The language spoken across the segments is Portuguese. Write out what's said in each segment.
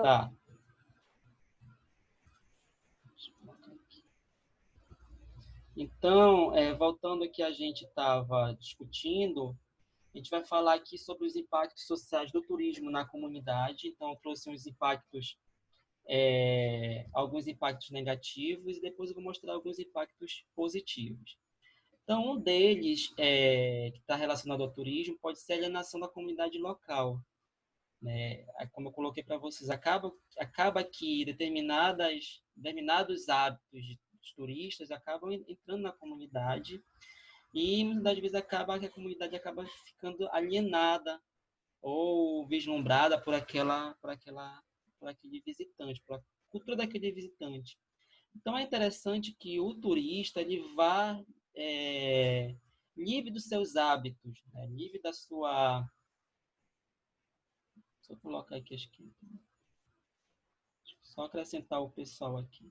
Tá. Então, voltando ao que a gente estava discutindo, a gente vai falar aqui sobre os impactos sociais do turismo na comunidade. Então, eu trouxe uns impactos, alguns impactos negativos, e depois eu vou mostrar alguns impactos positivos. Então, um deles, que está relacionado ao turismo, pode ser a alienação da comunidade local. Né? Como eu coloquei para vocês, acaba que determinados hábitos dos turistas acabam entrando na comunidade e muitas vezes acaba que a comunidade acaba ficando alienada ou vislumbrada por aquele visitante, pela cultura daquele visitante. Então é interessante que o turista ele vá livre dos seus hábitos, né? Livre da sua. Deixa eu colocar aqui a esquerda. Só acrescentar o pessoal aqui.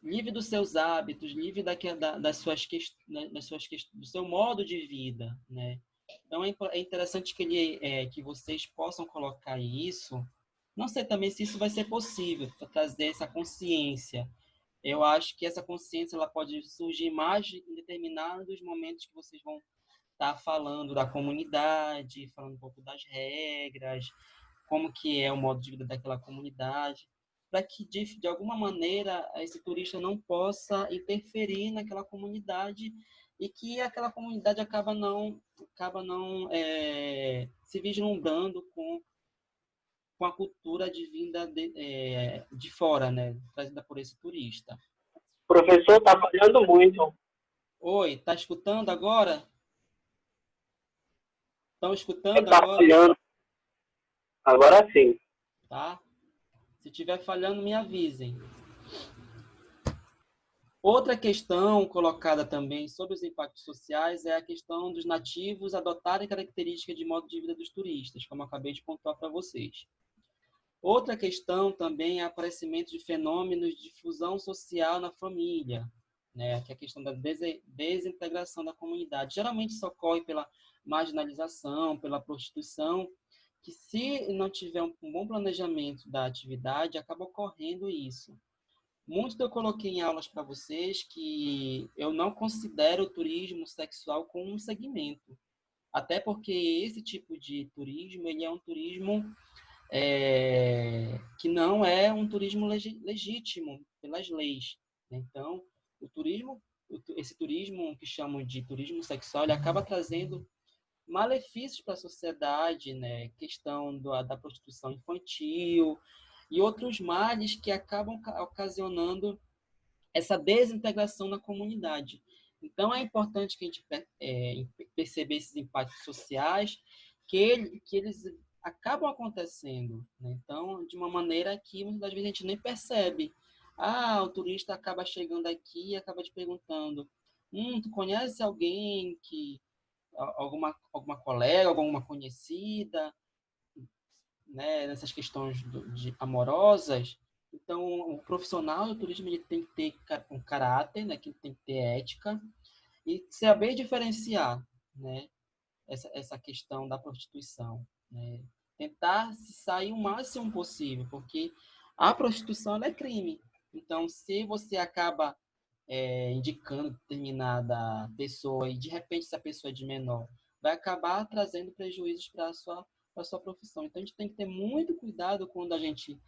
Livre dos seus hábitos, livre das suas questões, do seu modo de vida, né? Então é interessante que vocês possam colocar isso. Não sei também se isso vai ser possível, para trazer essa consciência. Eu acho que essa consciência ela pode surgir mais em determinados momentos que vocês vão estar falando da comunidade, falando um pouco das regras, como que é o modo de vida daquela comunidade, para que, de alguma maneira, esse turista não possa interferir naquela comunidade e que aquela comunidade acaba não se vislumbrando com a cultura vinda de fora, né, trazida por esse turista. O professor está falhando muito. Oi, tá escutando agora? Estão escutando Está agora? falhando. Agora sim. Tá? Se estiver falhando, me avisem. Outra questão colocada também sobre os impactos sociais é a questão dos nativos adotarem características de modo de vida dos turistas, como eu acabei de pontuar para vocês. Outra questão também é o aparecimento de fenômenos de difusão social na família, né? Que é a questão da desintegração da comunidade. Geralmente isso ocorre pela marginalização, pela prostituição, que se não tiver um bom planejamento da atividade, acaba ocorrendo isso. Muito que eu coloquei em aulas para vocês que eu não considero o turismo sexual como um segmento. Até porque esse tipo de turismo, ele é um turismo que não é um turismo legítimo pelas leis. Então, esse turismo que chamam de turismo sexual, ele acaba trazendo malefícios para a sociedade, né? Questão da prostituição infantil e outros males que acabam ocasionando essa desintegração na comunidade. Então, é importante que a gente perceba esses impactos sociais, que eles acabam acontecendo. Né? Então, de uma maneira que muitas vezes a gente nem percebe. O turista acaba chegando aqui e acaba te perguntando, tu conhece alguém alguma colega, alguma conhecida, né, nessas questões de amorosas? Então, o profissional do turismo ele tem que ter um caráter, né, que tem que ter ética e saber diferenciar, né, essa questão da prostituição, né? Tentar se sair o máximo possível, porque a prostituição ela é crime. Então, se você acaba indicando determinada pessoa e de repente essa pessoa é de menor, vai acabar trazendo prejuízos para a sua profissão. Então, a gente tem que ter muito cuidado quando a gente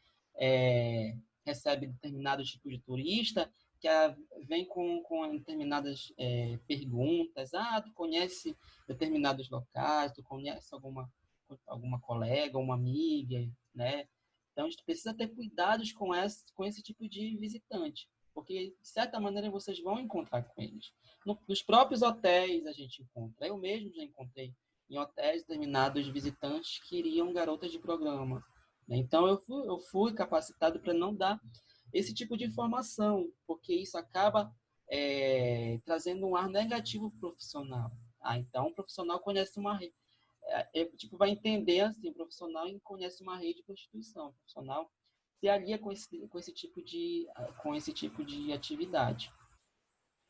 recebe determinado tipo de turista que vem com determinadas perguntas. Tu conhece determinados locais? Tu conhece alguma colega, uma amiga, né? Então, a gente precisa ter cuidados com esse tipo de visitante, porque, de certa maneira, vocês vão encontrar com eles. Nos próprios hotéis a gente encontra. Eu mesmo já encontrei em hotéis determinados visitantes que iriam garotas de programa. Né? Então, eu fui capacitado para não dar esse tipo de informação, porque isso acaba trazendo um ar negativo para o profissional. Então, o profissional conhece uma rede. Vai entender assim, o profissional conhece uma rede de prostituição. O profissional se alia com esse tipo de atividade.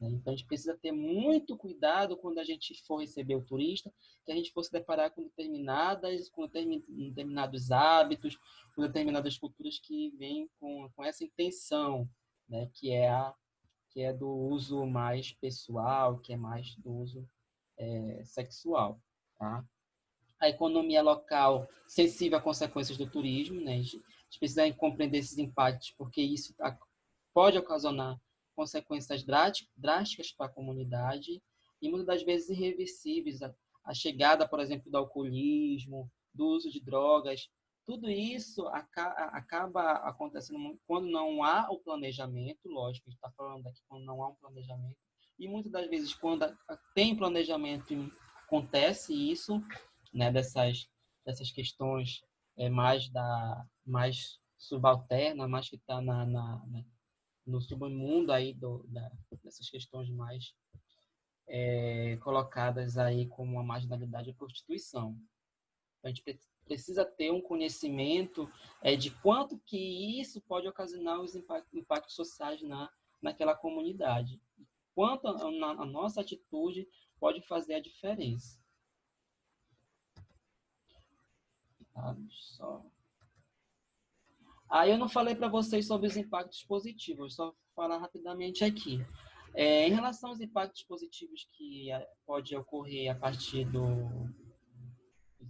né? Então, a gente precisa ter muito cuidado quando a gente for receber o turista, que a gente for se deparar com determinados hábitos, com determinadas culturas que vêm com essa intenção, né? Que é do uso mais pessoal, que é mais do uso sexual, tá? A economia local sensível a consequências do turismo, né? A gente precisa compreender esses impactos, porque isso pode ocasionar consequências drásticas para a comunidade e muitas das vezes irreversíveis. A chegada, por exemplo, do alcoolismo, do uso de drogas, tudo isso acaba acontecendo quando não há o planejamento, lógico, a gente está falando aqui quando não há um planejamento, e muitas das vezes quando tem planejamento acontece isso, né, dessas questões mais subalterna, mais que está no submundo aí dessas questões mais colocadas aí como a marginalidade e a prostituição. Então, a gente precisa ter um conhecimento de quanto que isso pode ocasionar os impactos sociais naquela comunidade. Quanto a nossa atitude pode fazer a diferença. Só. Aí eu não falei para vocês sobre os impactos positivos, só falar rapidamente aqui. Em relação aos impactos positivos que pode ocorrer a partir dos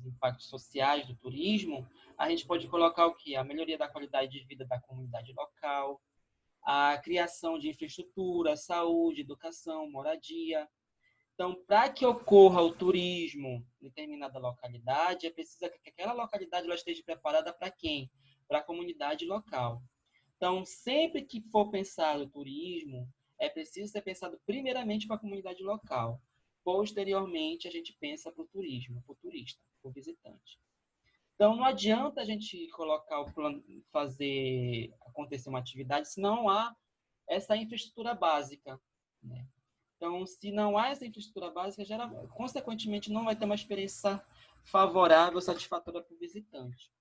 impactos sociais do turismo, a gente pode colocar o quê? A melhoria da qualidade de vida da comunidade local, a criação de infraestrutura, saúde, educação, moradia. Então, para que ocorra o turismo em determinada localidade, é preciso que aquela localidade ela esteja preparada para quem? Para a comunidade local. Então, sempre que for pensado o turismo, é preciso ser pensado primeiramente para a comunidade local. Posteriormente, a gente pensa para o turismo, para o turista, para o visitante. Então, não adianta a gente colocar o plano, fazer acontecer uma atividade se não há essa infraestrutura básica, né? Então, se não há essa infraestrutura básica, consequentemente, não vai ter uma experiência favorável, satisfatória para o visitante.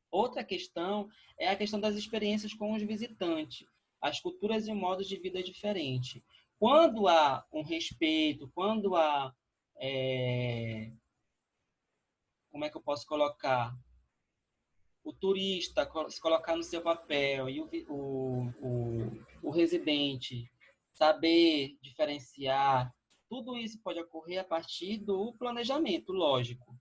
Outra questão é a questão das experiências com os visitantes, as culturas e modos de vida diferentes. Quando há um respeito, quando há... como é que eu posso colocar? O turista se colocar no seu papel e o residente saber diferenciar, tudo isso pode ocorrer a partir do planejamento, lógico,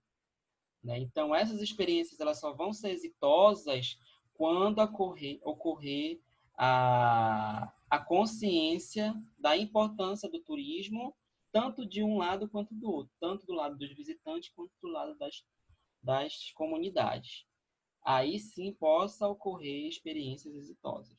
né? Então, essas experiências elas só vão ser exitosas quando ocorrer a consciência da importância do turismo, tanto de um lado quanto do outro, tanto do lado dos visitantes quanto do lado das comunidades. Aí sim possa ocorrer experiências exitosas.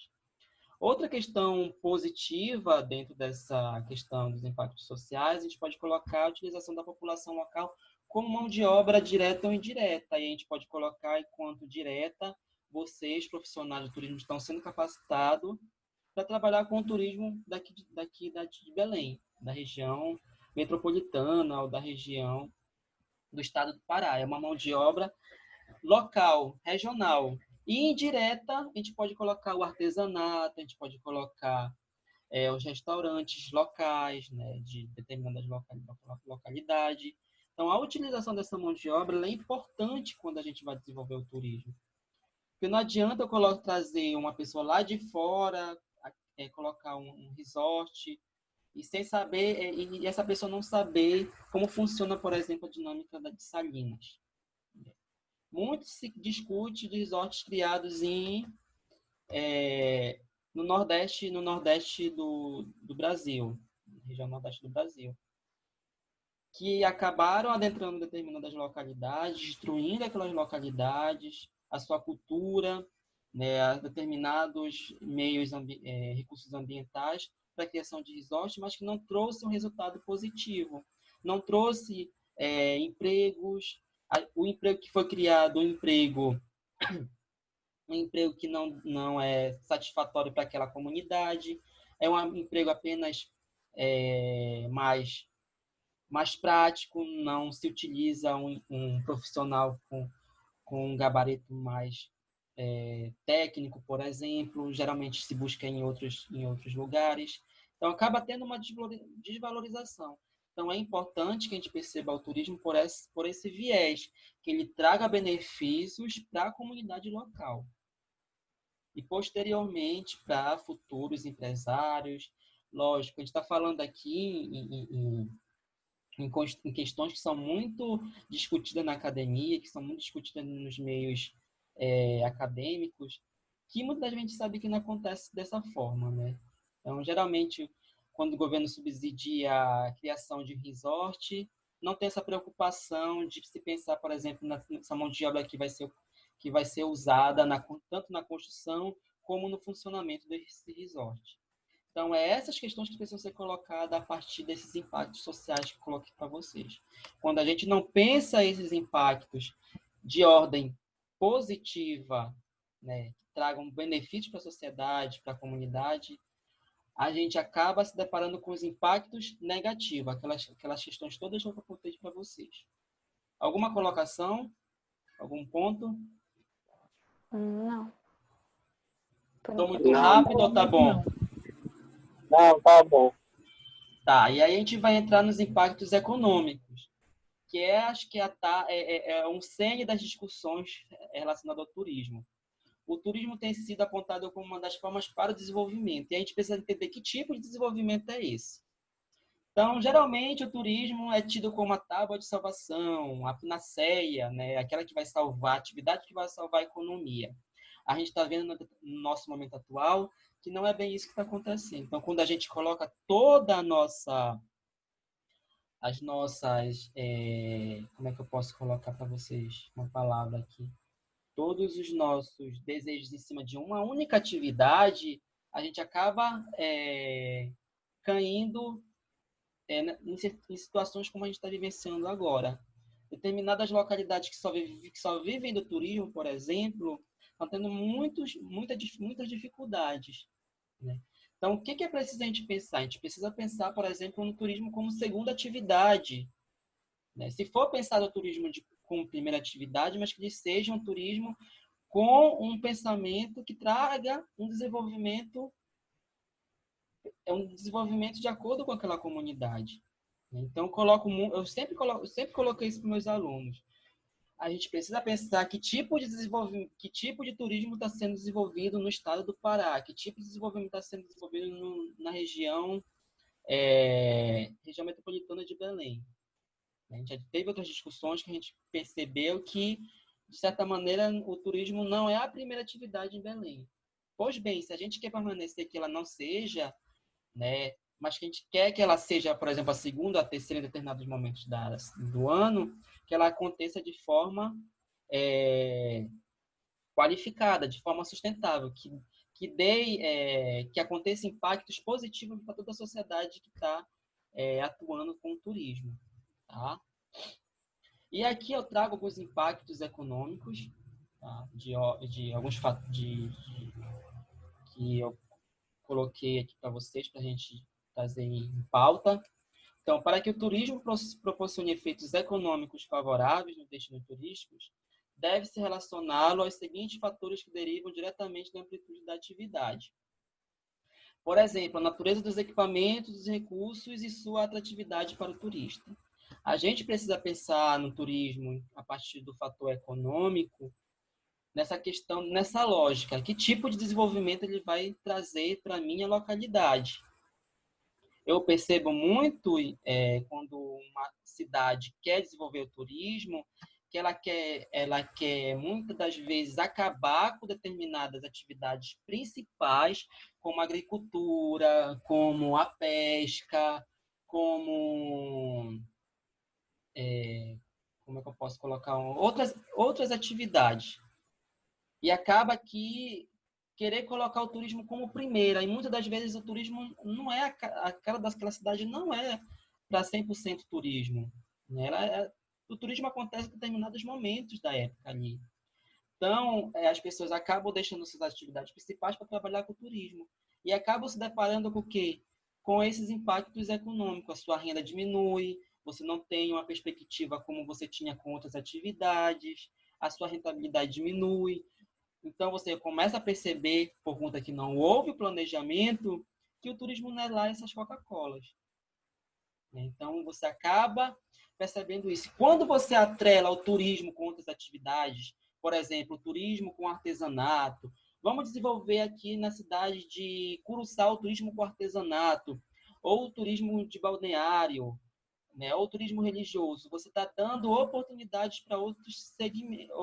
Outra questão positiva dentro dessa questão dos impactos sociais, a gente pode colocar a utilização da população local como mão de obra direta ou indireta. Aí a gente pode colocar enquanto direta, vocês, profissionais de turismo, estão sendo capacitados para trabalhar com o turismo daqui de Belém, da região metropolitana ou da região do estado do Pará. É uma mão de obra local, regional. E indireta, a gente pode colocar o artesanato, a gente pode colocar os restaurantes locais, né, de determinadas localidades. Então, a utilização dessa mão de obra é importante quando a gente vai desenvolver o turismo. Porque não adianta eu trazer uma pessoa lá de fora, colocar um resort, e sem saber, e essa pessoa não saber como funciona, por exemplo, a dinâmica de Salinas. Muito se discute de resorts criados no Nordeste do Brasil, região Nordeste do Brasil, que acabaram adentrando determinadas localidades, destruindo aquelas localidades, a sua cultura, né, determinados recursos ambientais para a criação de resorts, mas que não trouxe um resultado positivo, não trouxe empregos. O emprego que foi criado, um emprego que não é satisfatório para aquela comunidade, é um emprego apenas mais prático, não se utiliza um profissional com um gabarito mais técnico, por exemplo, geralmente se busca em outros lugares. Então, acaba tendo uma desvalorização. Então, é importante que a gente perceba o turismo por esse viés, que ele traga benefícios para a comunidade local. E, posteriormente, para futuros empresários. Lógico, a gente está falando aqui em questões que são muito discutidas na academia, que são muito discutidas nos meios acadêmicos, que muita gente sabe que não acontece dessa forma, né? Então, geralmente, quando o governo subsidia a criação de resort, não tem essa preocupação de se pensar, por exemplo, nessa mão de obra que vai ser usada tanto na construção como no funcionamento desse resort. Então, essas questões que precisam ser colocadas a partir desses impactos sociais que eu coloquei para vocês. Quando a gente não pensa esses impactos de ordem positiva, né, que tragam benefícios para a sociedade, para a comunidade, a gente acaba se deparando com os impactos negativos, aquelas questões todas que eu apontei para vocês. Alguma colocação? Algum ponto? Não. Estou muito rápido ou tá bom? Não, tá bom. Tá, e aí a gente vai entrar nos impactos econômicos, que acho que é um cerne das discussões relacionadas ao turismo. O turismo tem sido apontado como uma das formas para o desenvolvimento, e a gente precisa entender que tipo de desenvolvimento é esse. Então, geralmente, o turismo é tido como uma tábua de salvação, a panaceia, né? Aquela que vai salvar, a atividade que vai salvar a economia. A gente está vendo no nosso momento atual que não é bem isso que está acontecendo. Então, quando a gente coloca toda as nossas, como é que eu posso colocar para vocês uma palavra aqui? Todos os nossos desejos em cima de uma única atividade, a gente acaba caindo em situações como a gente está vivenciando agora. Determinadas localidades que só vivem do turismo, por exemplo, estão tendo muitas dificuldades, né? Então, o que é preciso a gente pensar? A gente precisa pensar, por exemplo, no turismo como segunda atividade, né? Se for pensar no turismo como primeira atividade, mas que ele seja um turismo com um pensamento que traga um desenvolvimento de acordo com aquela comunidade. Então, eu sempre coloquei isso para meus alunos. A gente precisa pensar que tipo de turismo está sendo desenvolvido no estado do Pará, que tipo de desenvolvimento está sendo desenvolvido na região metropolitana de Belém. A gente já teve outras discussões que a gente percebeu que, de certa maneira, o turismo não é a primeira atividade em Belém. Pois bem, se a gente quer permanecer que ela não seja, né, mas que a gente quer que ela seja, por exemplo, a segunda, a terceira em determinados momentos do ano, que ela aconteça de forma qualificada, de forma sustentável, que aconteça impactos positivos para toda a sociedade que está atuando com o turismo. Tá? E aqui eu trago alguns impactos econômicos, tá? de alguns fatos que eu coloquei aqui para vocês, para a gente trazer em pauta. Então, para que o turismo proporcione efeitos econômicos favoráveis nos destinos turísticos, deve-se relacioná-lo aos seguintes fatores que derivam diretamente da amplitude da atividade. Por exemplo, a natureza dos equipamentos, dos recursos e sua atratividade para o turista. A gente precisa pensar no turismo a partir do fator econômico, nessa questão, nessa lógica. Que tipo de desenvolvimento ele vai trazer para a minha localidade? Eu percebo muito quando uma cidade quer desenvolver o turismo, que ela quer muitas das vezes acabar com determinadas atividades principais, como a agricultura, como a pesca, como é que eu posso colocar outras atividades. E acaba que querer colocar o turismo como primeira. E muitas das vezes o turismo não é a cara daquela cidade, não é para 100% turismo, né? O turismo acontece em determinados momentos da época ali. Então, as pessoas acabam deixando suas atividades principais para trabalhar com o turismo. E acabam se deparando com o quê? Com esses impactos econômicos. A sua renda diminui, você não tem uma perspectiva como você tinha com outras atividades, a sua rentabilidade diminui. Então, você começa a perceber, por conta que não houve planejamento, que o turismo não é lá essas Coca-Colas. Então, você acaba percebendo isso. Quando você atrela o turismo com outras atividades, por exemplo, o turismo com artesanato, vamos desenvolver aqui na cidade de Curuçá o turismo com artesanato, ou o turismo de balneário, né, ou turismo religioso. Você está dando oportunidades para outros segmentos,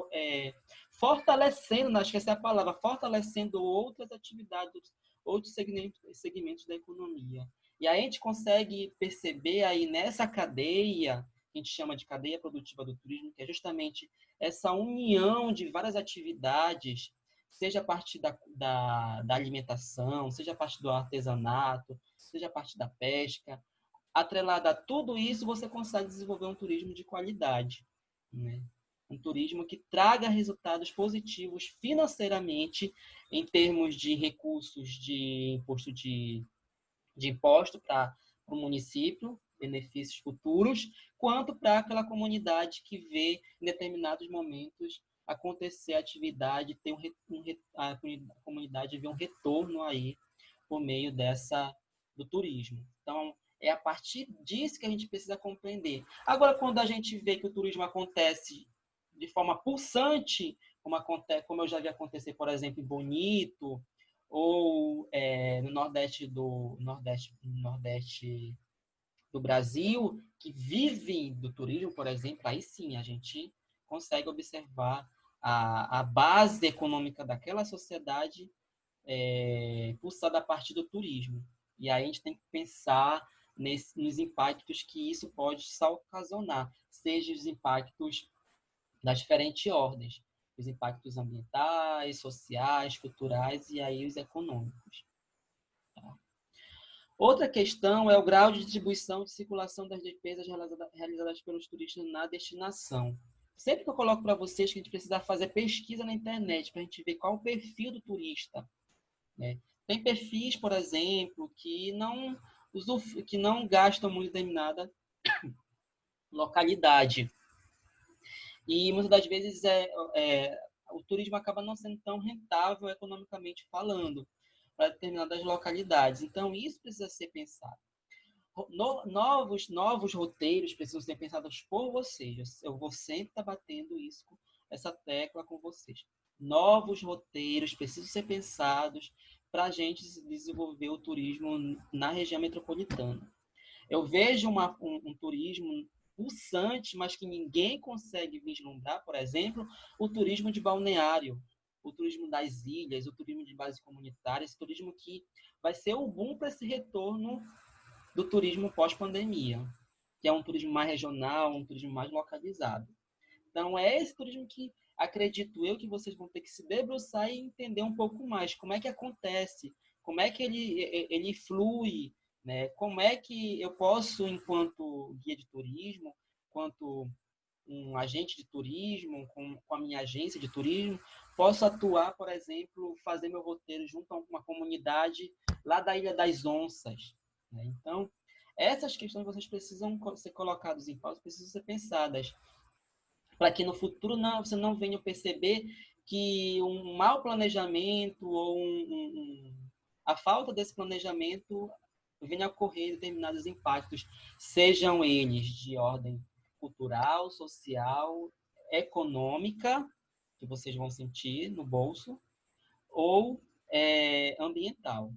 fortalecendo, acho que essa é a palavra, fortalecendo outras atividades, outros segmentos da economia. E aí a gente consegue perceber aí nessa cadeia, que a gente chama de cadeia produtiva do turismo, que é justamente essa união de várias atividades, seja a partir da alimentação, seja a partir do artesanato, seja a partir da pesca. Atrelada a tudo isso, você consegue desenvolver um turismo de qualidade, né? Um turismo que traga resultados positivos financeiramente, em termos de recursos de imposto para o município, benefícios futuros, quanto para aquela comunidade que vê em determinados momentos acontecer a atividade, ter a comunidade vê um retorno aí por meio do turismo. Então, é a partir disso que a gente precisa compreender. Agora, quando a gente vê que o turismo acontece de forma pulsante, como eu já vi acontecer, por exemplo, em Bonito, ou no Nordeste do Brasil, que vivem do turismo, por exemplo, aí sim a gente consegue observar a base econômica daquela sociedade pulsada a partir do turismo. E aí a gente tem que pensar nos impactos que isso pode ocasionar, seja os impactos das diferentes ordens, os impactos ambientais, sociais, culturais e aí os econômicos. Tá? Outra questão é o grau de distribuição e de circulação das despesas realizadas pelos turistas na destinação. Sempre que eu coloco para vocês que a gente precisa fazer pesquisa na internet para a gente ver qual o perfil do turista, né? Tem perfis, por exemplo, que não gastam muito em determinada localidade. E muitas das vezes o turismo acaba não sendo tão rentável economicamente falando para determinadas localidades. Então, isso precisa ser pensado. Novos roteiros precisam ser pensados por vocês. Eu vou sempre estar batendo essa tecla com vocês. Novos roteiros precisam ser pensados para a gente desenvolver o turismo na região metropolitana. Eu vejo um turismo pulsante, mas que ninguém consegue vislumbrar, por exemplo, o turismo de balneário, o turismo das ilhas, o turismo de base comunitária, esse turismo que vai ser o boom para esse retorno do turismo pós-pandemia, que é um turismo mais regional, um turismo mais localizado. Então, é esse turismo que acredito eu que vocês vão ter que se debruçar e entender um pouco mais como é que acontece, como é que ele flui, né? Como é que eu posso, enquanto guia de turismo, enquanto um agente de turismo, com a minha agência de turismo, posso atuar, por exemplo, fazer meu roteiro junto a uma comunidade lá da Ilha das Onças, né? Então, essas questões vocês precisam ser colocadas em pauta, precisam ser pensadas, para que no futuro você não venha perceber que um mau planejamento ou a falta desse planejamento venha a ocorrer determinados impactos, sejam eles de ordem cultural, social, econômica, que vocês vão sentir no bolso, ou ambiental.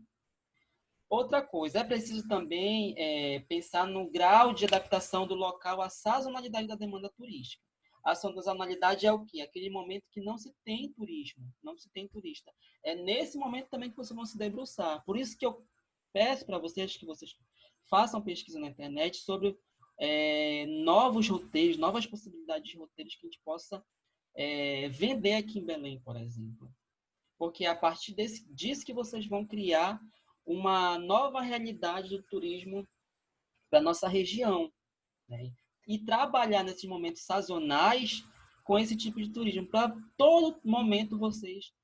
Outra coisa, é preciso também pensar no grau de adaptação do local à sazonalidade da demanda turística. A sazonalidade é o quê? Aquele momento que não se tem turismo, não se tem turista. É nesse momento também que vocês vão se debruçar. Por isso que eu peço para vocês que vocês façam pesquisa na internet sobre novos roteiros, novas possibilidades de roteiros que a gente possa vender aqui em Belém, por exemplo. Porque é a partir disso que vocês vão criar uma nova realidade do turismo para a nossa região, né? E trabalhar nesses momentos sazonais com esse tipo de turismo, para todo momento vocês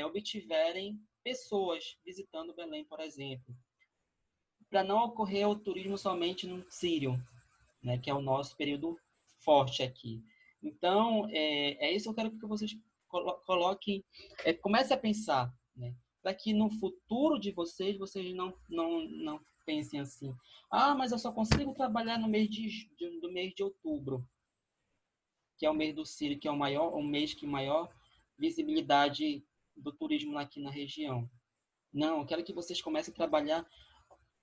obtiverem pessoas visitando Belém, por exemplo. Para não ocorrer o turismo somente no Sírio, né, que é o nosso período forte aqui. Então, isso eu quero que vocês coloquem, comece a pensar, né? para que no futuro de vocês não pensem assim. Ah, mas eu só consigo trabalhar no mês do mês de outubro, que é o mês do Círio, que é o mês que maior visibilidade do turismo aqui na região. Não, eu quero que vocês comecem a trabalhar,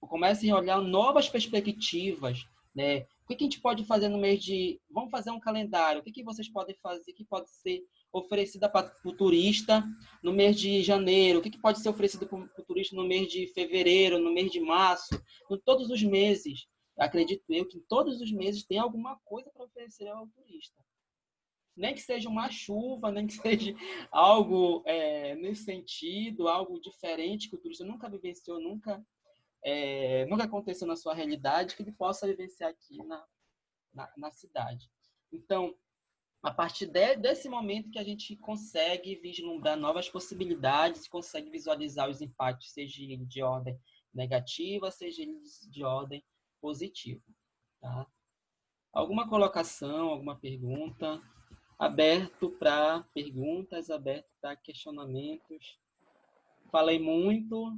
comecem a olhar novas perspectivas, né? O que a gente pode fazer no mês de... Vamos fazer um calendário. O que vocês podem fazer que pode ser oferecida para o turista no mês de janeiro? O que pode ser oferecido para o turista no mês de fevereiro, no mês de março? Em todos os meses. Acredito eu que em todos os meses tem alguma coisa para oferecer ao turista. Nem que seja uma chuva, nem que seja algo nesse sentido, algo diferente que o turista nunca vivenciou, nunca aconteceu na sua realidade, que ele possa vivenciar aqui na cidade. Então, a partir desse momento que a gente consegue vislumbrar novas possibilidades, consegue visualizar os impactos, seja ele de ordem negativa, seja ele de ordem positiva. Tá? Alguma colocação, alguma pergunta? Aberto para perguntas, aberto para questionamentos. Falei muito,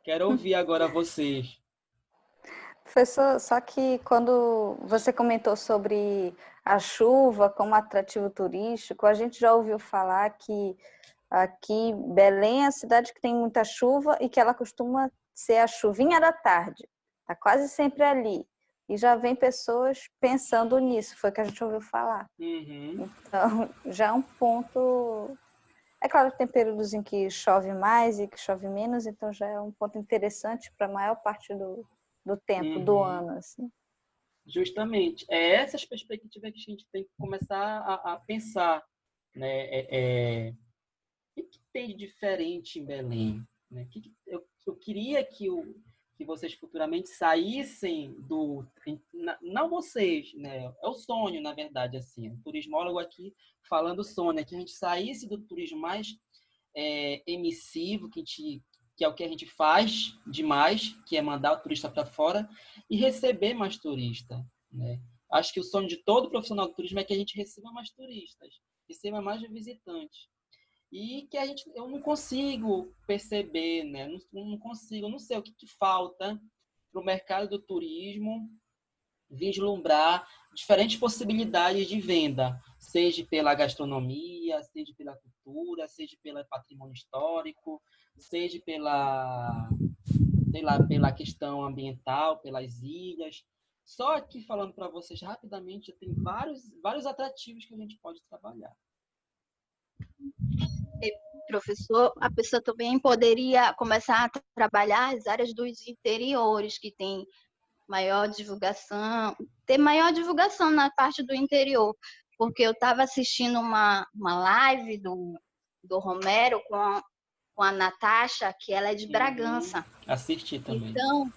quero ouvir agora vocês. Professor, só que quando você comentou sobre a chuva como atrativo turístico, a gente já ouviu falar que aqui Belém é a cidade que tem muita chuva e que ela costuma ser a chuvinha da tarde. Está quase sempre ali. E já vem pessoas pensando nisso, foi o que a gente ouviu falar. Uhum. Então, já é um ponto... É claro que tem períodos em que chove mais e que chove menos, então já é um ponto interessante para a maior parte do tempo, do ano. Assim. Justamente. É essas perspectivas que a gente tem que começar a pensar. Né? O que tem de diferente em Belém? Né? Eu queria que vocês futuramente saíssem do... Não vocês, né? É o sonho, na verdade, assim. O turismólogo aqui falando sonho, né? Que a gente saísse do turismo mais emissivo, que é o que a gente faz demais, que é mandar o turista para fora, e receber mais turista. Né? Acho que o sonho de todo profissional do turismo é que a gente receba mais turistas, receba mais visitantes. E que eu não consigo perceber, né? Não consigo, não sei o que falta para o mercado do turismo vislumbrar diferentes possibilidades de venda, seja pela gastronomia, seja pela cultura, seja pelo patrimônio histórico, seja pela questão ambiental, pelas ilhas. Só aqui falando para vocês rapidamente, tem vários atrativos que a gente pode trabalhar. Professor, a pessoa também poderia começar a trabalhar as áreas dos interiores, que tem maior divulgação, ter maior divulgação na parte do interior, porque eu estava assistindo uma live do Romero com a Natasha, que ela é de Bragança. Assisti também. Então,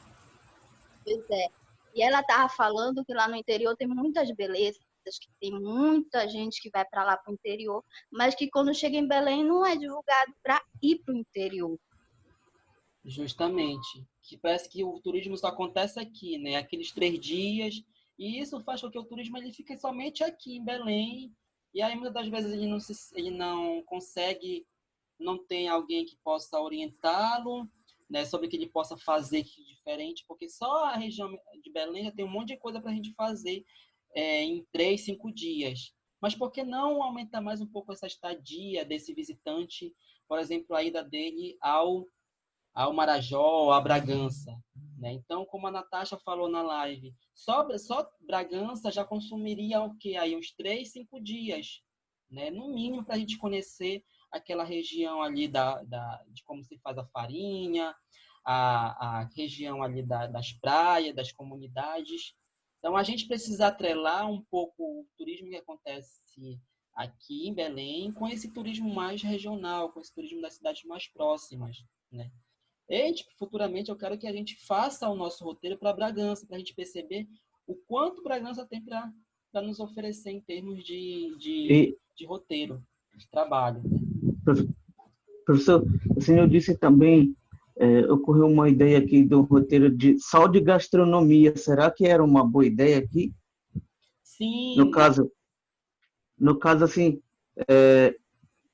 pois é. E ela estava falando que lá no interior tem muitas belezas, que tem muita gente que vai para lá para o interior, mas que quando chega em Belém não é divulgado para ir para o interior. Justamente. Que parece que o turismo só acontece aqui, né? Aqueles 3 dias. E isso faz com que o turismo ele fique somente aqui em Belém. E aí, muitas das vezes, ele não consegue, não tem alguém que possa orientá-lo, né? Sobre o que ele possa fazer de diferente. Porque só a região de Belém já tem um monte de coisa para a gente fazer em 3, 5 dias. Mas por que não aumentar mais um pouco essa estadia desse visitante? Por exemplo, a ida dele ao Marajó, a Bragança. Né? Então, como a Natasha falou na live, só Bragança já consumiria o quê? Aí uns 3, 5 dias, né? No mínimo, para a gente conhecer aquela região ali de como se faz a farinha, a região ali das praias, das comunidades. Então, a gente precisa atrelar um pouco o turismo que acontece aqui em Belém com esse turismo mais regional, com esse turismo das cidades mais próximas, né? E, futuramente, eu quero que a gente faça o nosso roteiro para Bragança, para a gente perceber o quanto Bragança tem para nos oferecer em termos de roteiro, de trabalho. Professor, o senhor disse também, ocorreu uma ideia aqui do roteiro só de gastronomia. Será que era uma boa ideia aqui? Sim. No caso assim,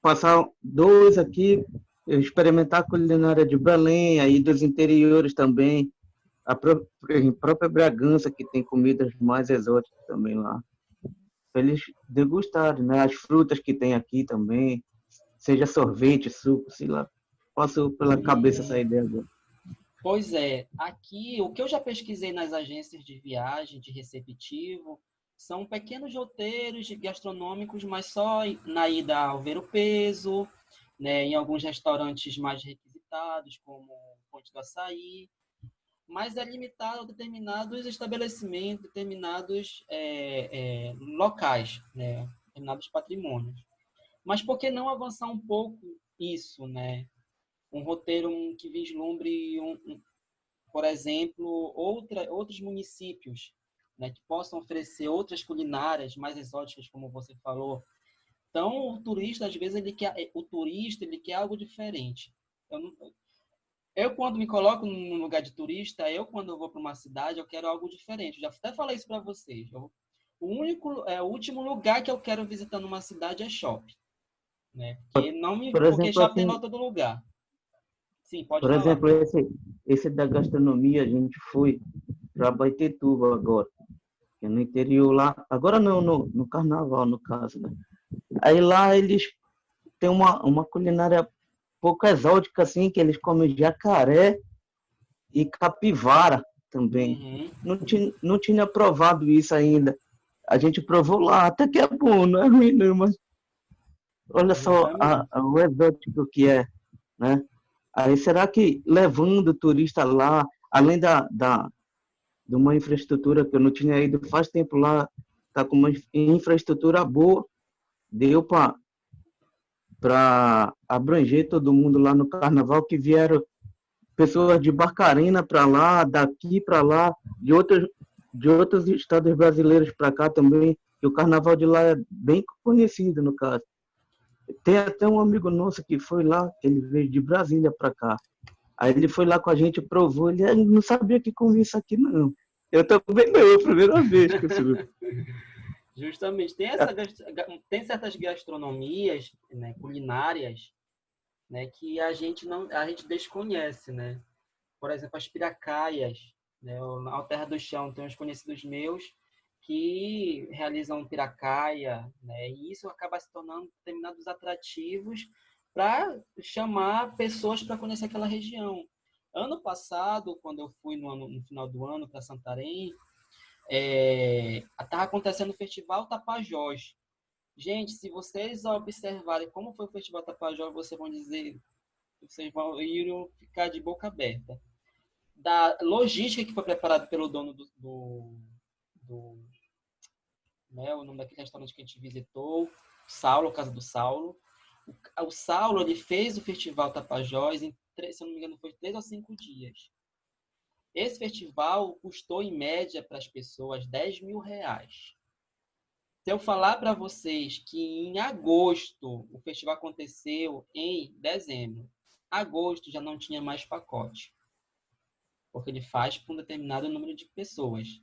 passar 2 aqui experimentar a culinária de Belém, aí dos interiores também, em própria Bragança, que tem comidas mais exóticas também lá. Para eles degustarem, né? As frutas que tem aqui também, seja sorvete, suco, sei lá. Passou pela cabeça essa ideia agora. Pois é, aqui o que eu já pesquisei nas agências de viagem, de receptivo, são pequenos roteiros gastronômicos, mas só na ida ao ver o peso, né, em alguns restaurantes mais requisitados, como Ponte do Açaí, mas é limitado a determinados estabelecimentos, determinados locais, né, determinados patrimônios. Mas por que não avançar um pouco isso, né? Um roteiro que vislumbre, por exemplo, outros municípios, né, que possam oferecer outras culinárias mais exóticas, como você falou. Então, o turista, às vezes, ele quer algo diferente. Eu, quando me coloco num lugar de turista, quando eu vou para uma cidade, eu quero algo diferente. Eu já até falei isso para vocês. O último lugar que eu quero visitar numa cidade é shopping, né? Porque shopping tem em todo lugar. Sim, pode por falar. exemplo, esse da gastronomia, a gente foi para Baitetuba agora, que é no interior lá. Agora não, no carnaval, no caso, né? Aí lá eles têm uma culinária pouco exótica, assim, que eles comem jacaré e capivara também. Uhum. Não tinha provado isso ainda. A gente provou lá, até que é bom, não é ruim não, mas olha só o exótico que é, né? Aí será que levando o turista lá, além de uma infraestrutura que eu não tinha ido faz tempo lá, tá com uma infraestrutura boa, deu para abranger todo mundo lá no carnaval, que vieram pessoas de Barcarena para lá, daqui para lá, de outros estados brasileiros para cá também, que o carnaval de lá é bem conhecido, no caso. Tem até um amigo nosso que foi lá, ele veio de Brasília para cá. Aí ele foi lá com a gente, provou, ele não sabia que comia isso aqui, não. Eu também não, é a primeira vez que eu subi. Justamente. Tem certas gastronomias, né, culinárias, né, que a gente desconhece, né? Por exemplo, as piracaias, né? Na Terra do Chão tem uns conhecidos meus que realizam piracaia, né? E isso acaba se tornando determinados atrativos para chamar pessoas para conhecer aquela região. Ano passado, quando eu fui no final do ano para Santarém, estava acontecendo o Festival Tapajós. Gente, se vocês observarem como foi o Festival Tapajós, vocês vão ficar de boca aberta. Da logística que foi preparada pelo dono né, o nome daquele restaurante que a gente visitou, Saulo, Casa do Saulo. O Saulo, ele fez o Festival Tapajós se eu não me engano, foi 3 ou 5 dias. Esse festival custou, em média, para as pessoas R$10.000. Se eu falar para vocês que em agosto, o festival aconteceu em dezembro, agosto já não tinha mais pacote, porque ele faz para um determinado número de pessoas,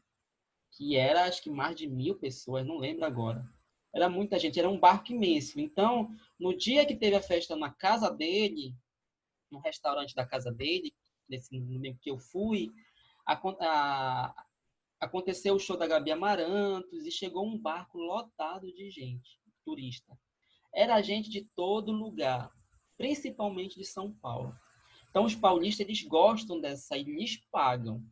que era, acho que mais de 1.000 pessoas, não lembro agora. Era muita gente, era um barco imenso. Então, no dia que teve a festa na casa dele, no restaurante da casa dele, nesse domingo que eu fui, aconteceu o show da Gabi Amarantos e chegou um barco lotado de gente, turista. Era gente de todo lugar, principalmente de São Paulo. Então, os paulistas, eles gostam dessa e lhes pagam.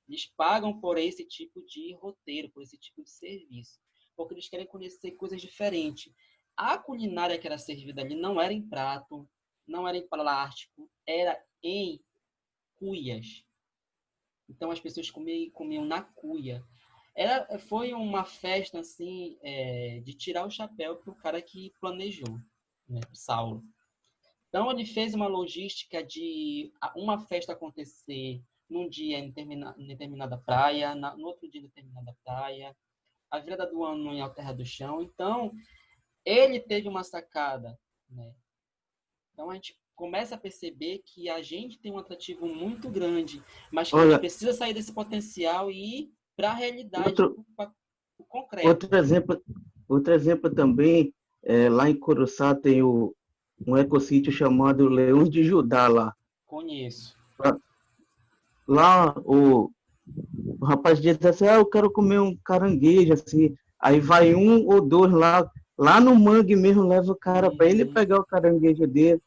Eles pagam por esse tipo de roteiro, por esse tipo de serviço, porque eles querem conhecer coisas diferentes. A culinária que era servida ali não era em prato, não era em plástico, era em cuias. Então, as pessoas comiam na cuia. Foi uma festa, assim, de tirar o chapéu para o cara que planejou, né, o Saulo. Então, ele fez uma logística de uma festa acontecer num dia em determinada praia, no outro dia em determinada praia, a virada do ano em Terra do Chão. Então, ele teve uma sacada, né? Então, a gente começa a perceber que a gente tem um atrativo muito grande, mas que a gente precisa sair desse potencial e ir para a realidade, para o concreto. Outro exemplo também, lá em Curuçá tem o um ecossítio chamado Leões de Judá lá. Conheço. Lá o rapaz diz assim, eu quero comer um caranguejo, assim. Aí vai um ou dois lá no mangue mesmo, leva o cara para ele pegar o caranguejo dele.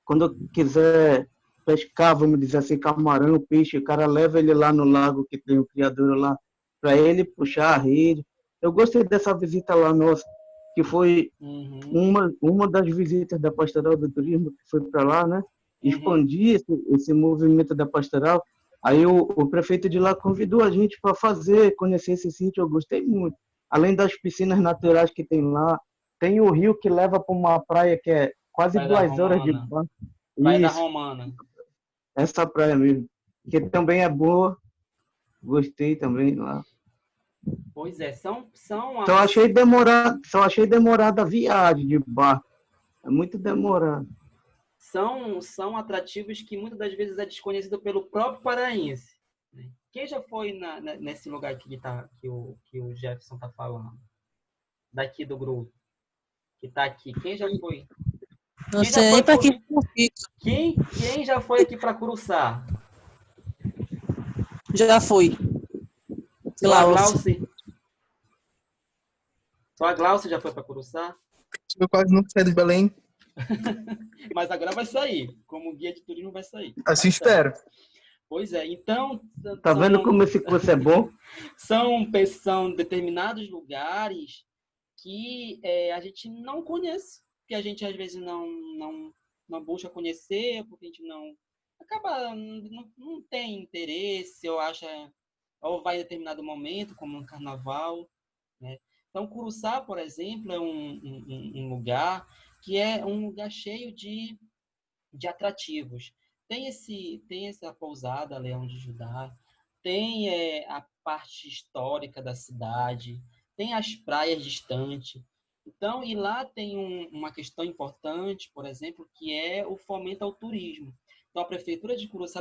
Quando quiser pescar, vamos dizer assim, camarão, peixe, o cara leva ele lá no lago que tem o criador lá, para ele puxar a rede. Eu gostei dessa visita lá nossa, que foi uma das visitas da Pastoral do Turismo, que foi para lá, né? Expandir esse movimento da pastoral. Aí o prefeito de lá convidou a gente para conhecer esse sítio, eu gostei muito. Além das piscinas naturais que tem lá, tem o rio que leva para uma praia que é quase Praia da 2 horas de Romana. barco. Praia da Isso, Romana. essa praia mesmo, que também é boa, gostei também lá. Pois é, são Só achei demorada a viagem de barco, é muito demorado. são atrativos que muitas das vezes é desconhecido pelo próprio paraense. Né? Quem já foi nesse lugar que o Jefferson está falando? Daqui do grupo, que está aqui. Quem já foi? Não sei nem para que Quem já foi aqui para Curuçá? já foi. Só a Glaucia já foi para Curuçá? Eu quase nunca saí de Belém. Mas agora vai sair. Como guia de turismo vai sair. Assim espero. Pois é, então... Tá vendo como esse curso é bom? São determinados lugares que a gente não conhece, que a gente às vezes não busca conhecer, porque a gente não tem interesse, ou vai em determinado momento, como no carnaval, né? Então, Curuçá, por exemplo, é um lugar que é um lugar cheio de atrativos. Tem essa pousada, Leão de Judá, tem a parte histórica da cidade, tem as praias distantes. Então, e lá tem uma questão importante, por exemplo, que é o fomento ao turismo. Então, a Prefeitura de Curuçá,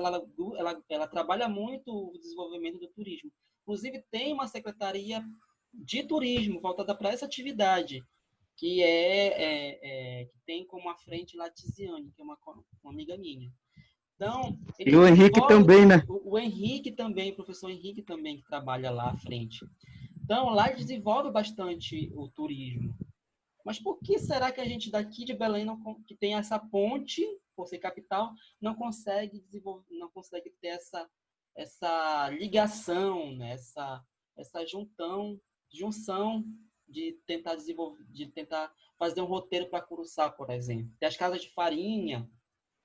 ela trabalha muito o desenvolvimento do turismo. Inclusive, tem uma secretaria de turismo voltada para essa atividade, que que tem como à frente Latiziane, que é uma amiga minha. Então, e o Henrique também, né? O Henrique também, o professor Henrique também, que trabalha lá à frente. Então, lá desenvolve bastante o turismo. Mas por que será que a gente daqui de Belém, que tem essa ponte, por ser capital, não consegue desenvolver, não consegue ter essa ligação, né? essa junção de tentar desenvolver, de tentar fazer um roteiro para Curuçá, por exemplo. Tem as casas de farinha,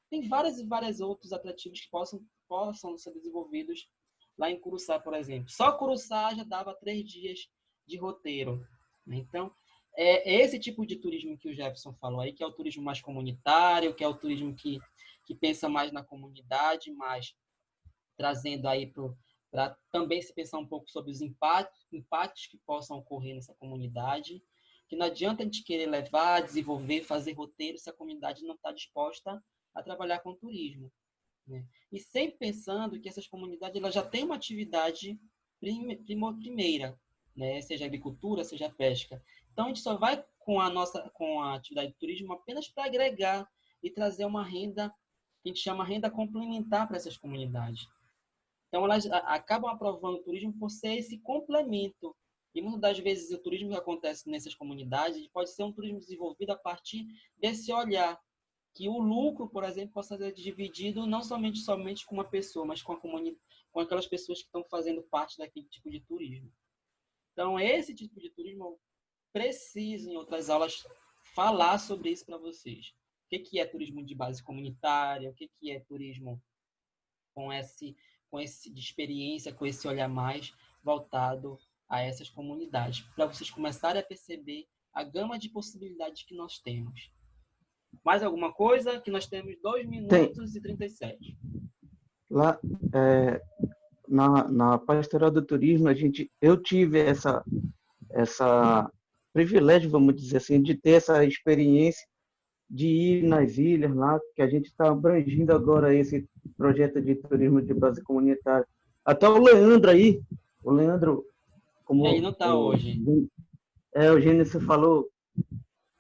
tem várias e várias outros atrativos que possam ser desenvolvidos lá em Curuçá, por exemplo. Só Curuçá já dava 3 dias de roteiro. Né? Então, é esse tipo de turismo que o Jefferson falou aí, que é o turismo mais comunitário, que é o turismo que pensa mais na comunidade, mas trazendo aí para também se pensar um pouco sobre os impactos que possam ocorrer nessa comunidade, que não adianta a gente querer levar, desenvolver, fazer roteiro se a comunidade não está disposta a trabalhar com turismo. Né? E sempre pensando que essas comunidades elas já têm uma atividade primeira, né? Seja agricultura, seja pesca. Então, a gente só vai com a atividade de turismo apenas para agregar e trazer uma renda que a gente chama renda complementar para essas comunidades. Então, elas acabam aprovando o turismo por ser esse complemento. E muitas das vezes o turismo que acontece nessas comunidades pode ser um turismo desenvolvido a partir desse olhar, que o lucro, por exemplo, possa ser dividido não somente com uma pessoa, mas com a comunidade, com aquelas pessoas que estão fazendo parte daquele tipo de turismo. Então, esse tipo de turismo, eu preciso, em outras aulas, falar sobre isso para vocês. O que é turismo de base comunitária, o que é turismo com esse de experiência, com esse olhar mais voltado a essas comunidades, para vocês começarem a perceber a gama de possibilidades que nós temos. Mais alguma coisa? Que nós temos 2 minutos e 37. Lá, na Pastoral do Turismo, eu tive essa privilégio, vamos dizer assim, de ter essa experiência de ir nas ilhas lá, que a gente está abrangindo agora esse projeto de turismo de base comunitária. Até o Leandro, como ele não está hoje. O Gênesis falou,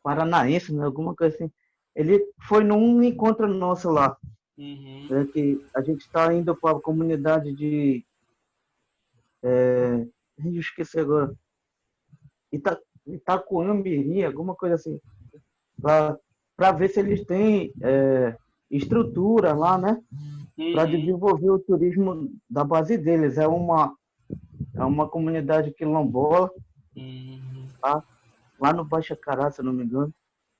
paranaense, né? Alguma coisa assim. ele foi num encontro nosso lá, Uhum. que a gente está indo para a comunidade de... eu esqueci agora. Itacoamirim, alguma coisa assim, para ver se eles têm estrutura lá, né? Para Uhum. desenvolver o turismo da base deles. É uma comunidade quilombola, Uhum. tá? Lá no Baixa Cará, se eu não me engano.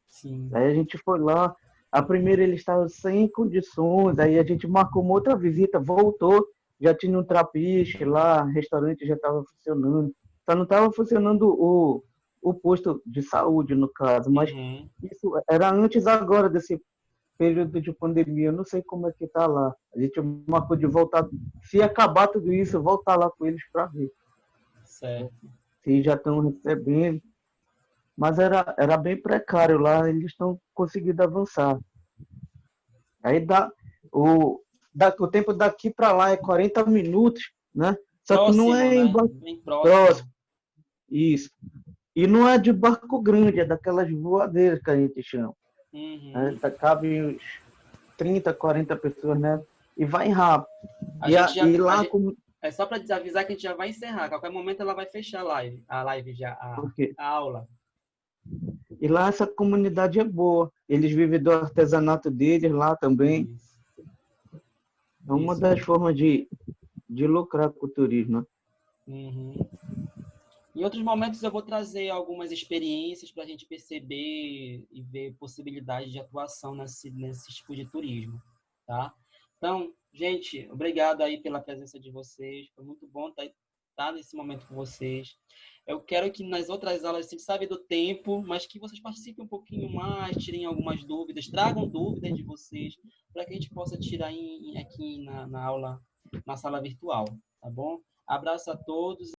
Sim. Aí a gente foi lá. A primeira eles estavam sem condições, aí a gente marcou uma outra visita, voltou, já tinha um trapiche lá, o restaurante já estava funcionando. Só não estava funcionando o posto de saúde, no caso, mas Uhum. isso era antes agora desse período de pandemia. Eu não sei como é que está lá. A gente marcou de voltar, se acabar tudo isso, voltar lá com eles para ver Certo. se já estão recebendo. Mas era bem precário lá, eles estão conseguindo avançar. Aí o tempo daqui para lá é 40 minutos, né? Só que não Próximo, é em né? barco Bem próximo, próximo. isso. E não é de barco grande, é daquelas voadeiras que a gente chama. Né? Uhum. Cabe uns 30, 40 pessoas, né? E vai rápido. A gente já, E lá, é só para desavisar que a gente já vai encerrar. A qualquer momento ela vai fechar a live já, porque, a aula. e lá essa comunidade é boa. Eles vivem do artesanato deles lá também. Isso. É uma Isso. das formas de lucrar com o turismo. Né? Uhum. Em outros momentos eu vou trazer algumas experiências para a gente perceber e ver possibilidades de atuação nesse tipo de turismo, tá? Então, gente, obrigado aí pela presença de vocês. Foi muito bom estar nesse momento com vocês. Eu quero que nas outras aulas, a gente sabe do tempo, mas que vocês participem um pouquinho mais, tirem algumas dúvidas, tragam dúvidas de vocês, para que a gente possa tirar aqui na aula, na sala virtual, tá bom? Abraço a todos.